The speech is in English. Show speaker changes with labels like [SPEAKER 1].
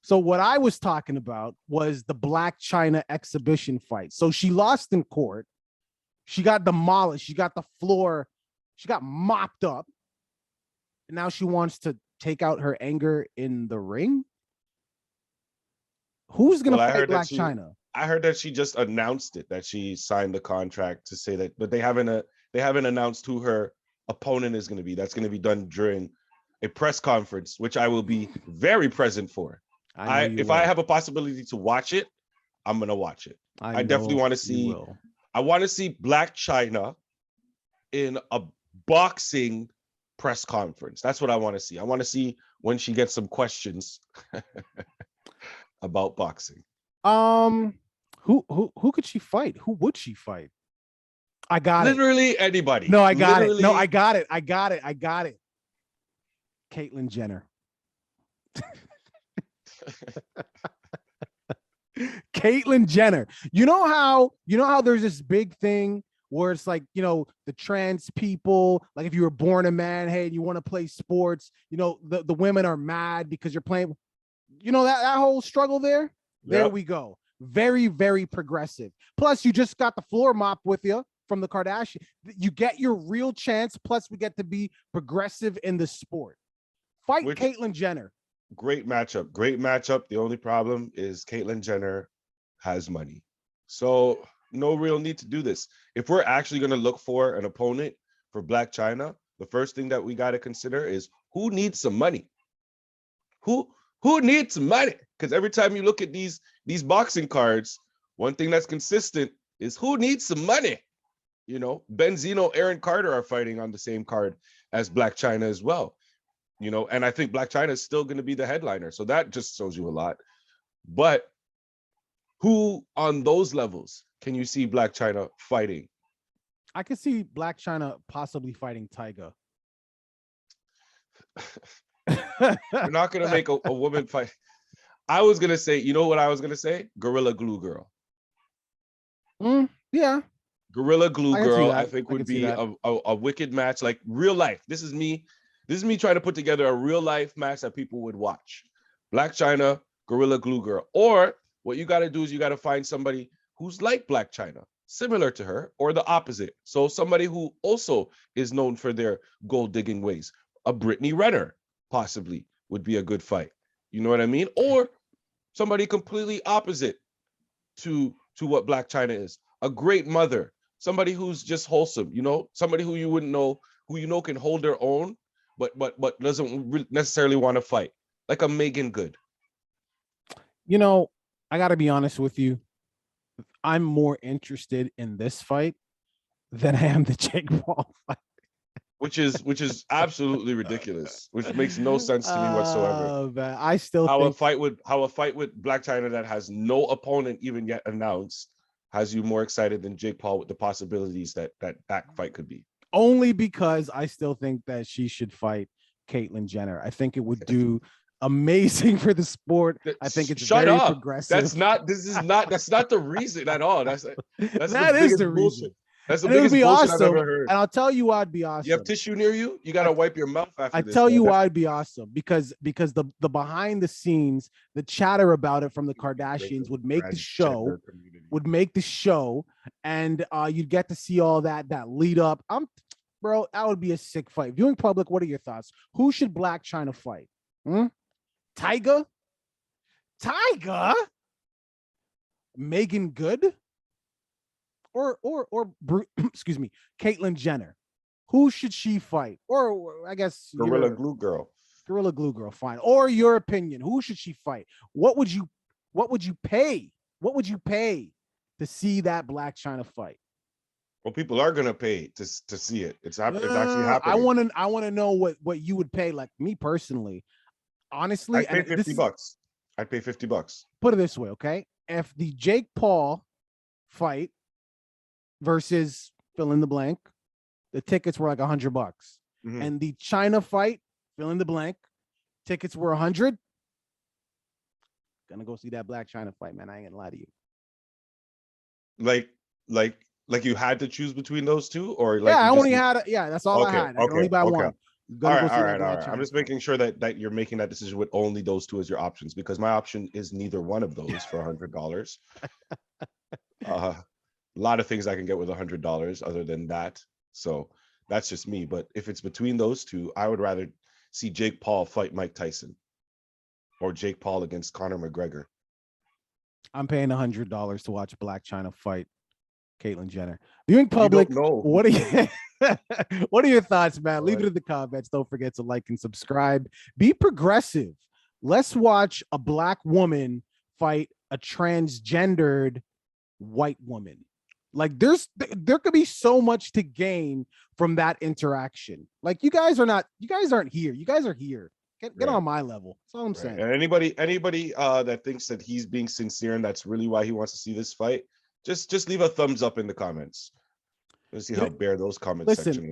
[SPEAKER 1] So what I was talking about was the Blac Chyna exhibition fight. So she lost in court. She got demolished. She got the floor. She got mopped up. And now she wants to take out her anger in the ring. Who's going to fight Blac Chyna?
[SPEAKER 2] I heard that she just announced it, that she signed the contract to say that, but they haven't announced who her opponent is going to be. That's going to be done during a press conference, which I will be very present for. If I have a possibility to watch it, I'm going to watch it. I definitely want to see. I want to see Blac Chyna in a boxing press conference. That's what I want to see. I want to see when she gets some questions about boxing.
[SPEAKER 1] Who could she fight? Who would she fight? I got
[SPEAKER 2] literally anybody.
[SPEAKER 1] No, I got it. No, I got it. Caitlyn Jenner. Caitlyn Jenner. You know how there's this big thing where it's like, the trans people, like if you were born a man, hey, you want to play sports, the women are mad because you're playing, that whole struggle there. Yep. There we go. Very, very progressive. Plus, you just got the floor mop with you from the Kardashian. You get your real chance. Plus, we get to be progressive in the sport. Fight Caitlyn Jenner.
[SPEAKER 2] Great matchup. The only problem is Caitlyn Jenner has money. So no real need to do this. If we're actually going to look for an opponent for Blac Chyna, the first thing that we got to consider is who needs some money. Who needs some money? Because every time you look at these boxing cards, one thing that's consistent is who needs some money. Benzino, Aaron Carter are fighting on the same card as Blac Chyna as well. And I think Blac Chyna is still going to be the headliner. So that just shows you a lot. But who on those levels can you see Blac Chyna fighting?
[SPEAKER 1] I could see Blac Chyna possibly fighting Tyga.
[SPEAKER 2] You're not going to make a woman fight. I was going to say, you know what I was going to say? Gorilla Glue Girl.
[SPEAKER 1] Yeah.
[SPEAKER 2] Gorilla Glue Girl, I think would be a wicked match. Like real life. This is me trying to put together a real life match that people would watch. Blac Chyna, Gorilla Glue Girl. Or what you got to do is you got to find somebody who's like Blac Chyna, similar to her, or the opposite. So somebody who also is known for their gold digging ways. A Brittany Renner possibly would be a good fight. You know what I mean? Or somebody completely opposite to what Blac Chyna is. A great mother, somebody who's just wholesome, somebody who you wouldn't know, who can hold their own, but doesn't necessarily want to fight, like a Megan Good.
[SPEAKER 1] I got to be honest with you. I'm more interested in this fight than I am the Jake Paul fight.
[SPEAKER 2] Which is absolutely ridiculous, which makes no sense to me whatsoever.
[SPEAKER 1] Man, I still
[SPEAKER 2] think how a fight with Blac Chyna that has no opponent even yet announced has you more excited than Jake Paul with the possibilities that fight could be.
[SPEAKER 1] Only because I still think that she should fight Caitlyn Jenner. I think it would do amazing for the sport. I think it's very progressive.
[SPEAKER 2] That's not the reason at all. That
[SPEAKER 1] is the reason.
[SPEAKER 2] That's the biggest bullshit I've ever heard.
[SPEAKER 1] And I'll tell you why I'd be awesome.
[SPEAKER 2] You have tissue near you? You got to wipe your mouth after this.
[SPEAKER 1] I tell you why I'd be awesome. Because the behind the scenes, the chatter about it from the Kardashians would make the show. And you'd get to see all that lead up. Bro, that would be a sick fight. Viewing public, what are your thoughts? Who should Blac Chyna fight? Tyga? Megan Good? Or excuse me, Caitlyn Jenner. Who should she fight? Or I guess
[SPEAKER 2] Gorilla Glue Girl.
[SPEAKER 1] Gorilla Glue Girl, fine. Or your opinion, who should she fight? What would you pay? What would you pay to see that Blac Chyna fight?
[SPEAKER 2] Well, people are gonna pay to see it. It's actually happening.
[SPEAKER 1] I want to know what you would pay. Like me personally, honestly,
[SPEAKER 2] I'd pay $50. I'd pay $50.
[SPEAKER 1] Put it this way, okay? If the Jake Paul fight versus fill in the blank, the tickets were like $100, and the Chyna fight, fill in the blank, tickets were $100. Gonna go see that Blac Chyna fight, man. I ain't gonna lie to you.
[SPEAKER 2] Like you had to choose between those two, or like
[SPEAKER 1] I only had that's all I had. I could only buy one.
[SPEAKER 2] All right. I'm just making sure that you're making that decision with only those two as your options, because my option is neither one of those for $100. A lot of things I can get with $100 other than that. So that's just me. But if it's between those two, I would rather see Jake Paul fight Mike Tyson or Jake Paul against Conor McGregor.
[SPEAKER 1] I'm paying $100 to watch Blac Chyna fight Caitlyn Jenner. Viewing public, what are you? What are your thoughts, man? Leave it in the comments. Don't forget to like and subscribe. Be progressive. Let's watch a black woman fight a transgendered white woman. Like there could be so much to gain from that interaction. Like you guys aren't here. You guys are here. Get on my level. That's all I'm saying.
[SPEAKER 2] And anybody that thinks that he's being sincere and that's really why he wants to see this fight, just leave a thumbs up in the comments. Let's see how bare those comments section is.